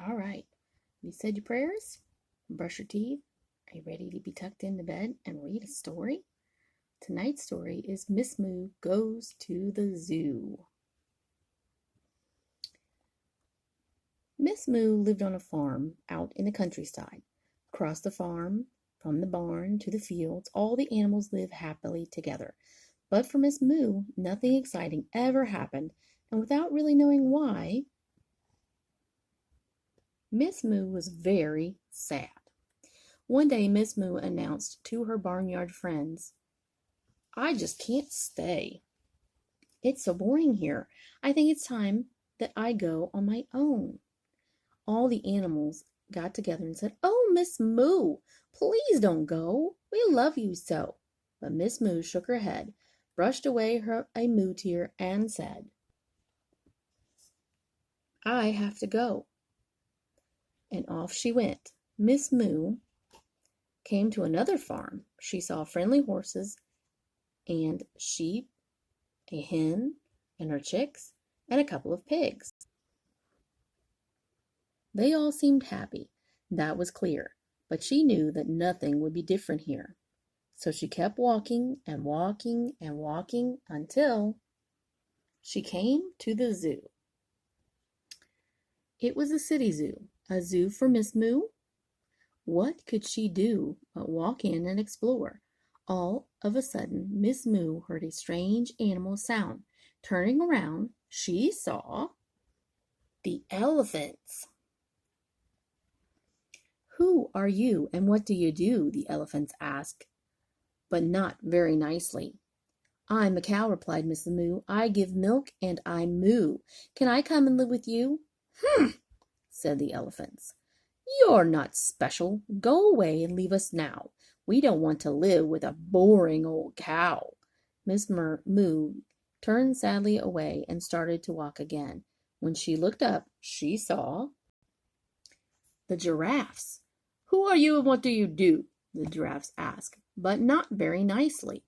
All right. You said your prayers? Brush your teeth? Are you ready to be tucked into bed and read a story? Tonight's story is Miss Moo Goes to the Zoo. Miss Moo lived on a farm out in the countryside. Across the farm, from the barn to the fields, all the animals lived happily together. But for Miss Moo, nothing exciting ever happened, and without really knowing why, Miss Moo was very sad. One day Miss Moo announced to her barnyard friends, "I just can't stay. It's so boring here. I think it's time that I go on my own." All the animals got together and said, "Oh, Miss Moo, please don't go. We love you so." But Miss Moo shook her head, brushed away a moo tear, and said, "I have to go." And off she went. Miss Moo came to another farm. She saw friendly horses and sheep, a hen and her chicks, and a couple of pigs. They all seemed happy, that was clear, but she knew that nothing would be different here. So she kept walking and walking and walking until she came to the zoo. It was a city zoo, a zoo for Miss Moo. What could she do but walk in and explore? All of a sudden, Miss Moo heard a strange animal sound. Turning around, she saw the elephants. "Who are you and what do you do?" the elephants asked, but not very nicely. "I'm a cow," replied Miss Moo. "I give milk and I moo. Can I come and live with you?" "Humph," said the elephants. "You're not special. Go away and leave us now. We don't want to live with a boring old cow." Miss Moo turned sadly away and started to walk again. When she looked up, she saw the giraffes. "Who are you and what do you do?" the giraffes asked, but not very nicely.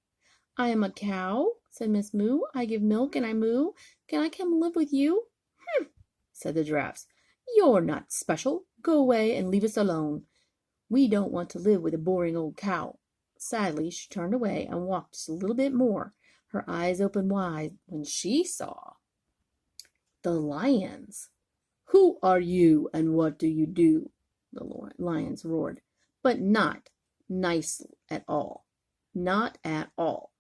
"I am a cow," said Miss Moo. "I give milk and I moo. Can I come and live with you?" "Humph," said the giraffes. "You're not special. Go away and leave us alone. We don't want to live with a boring old cow." Sadly, she turned away and walked just a little bit more, her eyes open wide, when she saw the lions. "Who are you and what do you do?" the lions roared, but not nice at all. Not at all.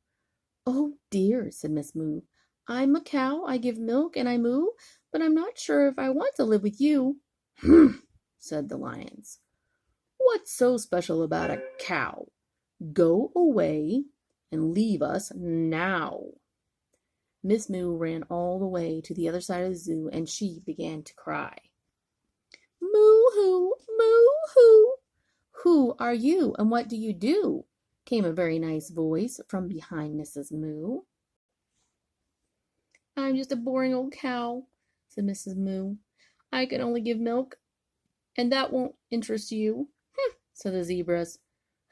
"Oh dear," said Miss Moo. "I'm a cow. I give milk and I moo, but I'm not sure if I want to live with you." "Humph," said the lions. "What's so special about a cow? Go away and leave us now." Miss Moo ran all the way to the other side of the zoo and she began to cry. "Moo-hoo, moo-hoo. Who are you and what do you do?" came a very nice voice from behind Mrs. Moo. "I'm just a boring old cow," said Mrs. Moo. "I can only give milk, and that won't interest you." "Humph," said the zebras.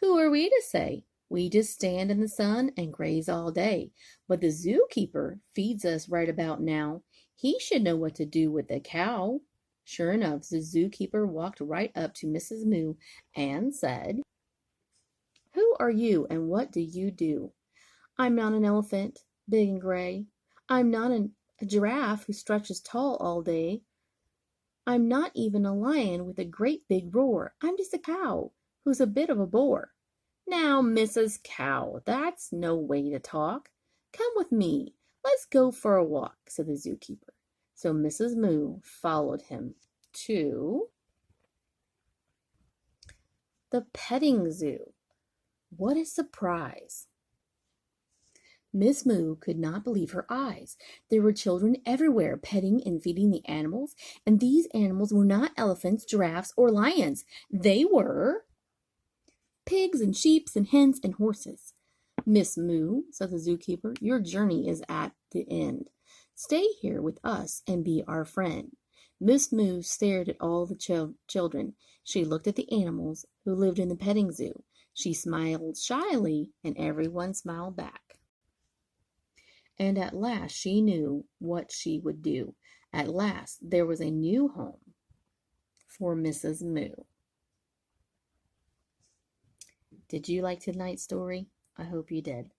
"Who are we to say? We just stand in the sun and graze all day. But the zookeeper feeds us right about now. He should know what to do with the cow." Sure enough, the zookeeper walked right up to Mrs. Moo and said, "Who are you and what do you do?" "I'm not an elephant, big and gray. I'm not a giraffe who stretches tall all day. I'm not even a lion with a great big roar. I'm just a cow who's a bit of a bore." "Now, Mrs. Cow, that's no way to talk. Come with me. Let's go for a walk," said the zookeeper. So Mrs. Moo followed him to the petting zoo. What a surprise! Miss Moo could not believe her eyes. There were children everywhere petting and feeding the animals, and these animals were not elephants, giraffes, or lions. They were pigs and sheep and hens and horses. "Miss Moo," said the zookeeper, "your journey is at the end. Stay here with us and be our friend." Miss Moo stared at all the children. She looked at the animals who lived in the petting zoo. She smiled shyly, and everyone smiled back. And at last she knew what she would do. At last there was a new home for Mrs. Moo. Did you like tonight's story? I hope you did.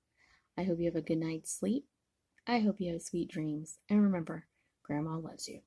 I hope you have a good night's sleep. I hope you have sweet dreams. And remember, Grandma loves you.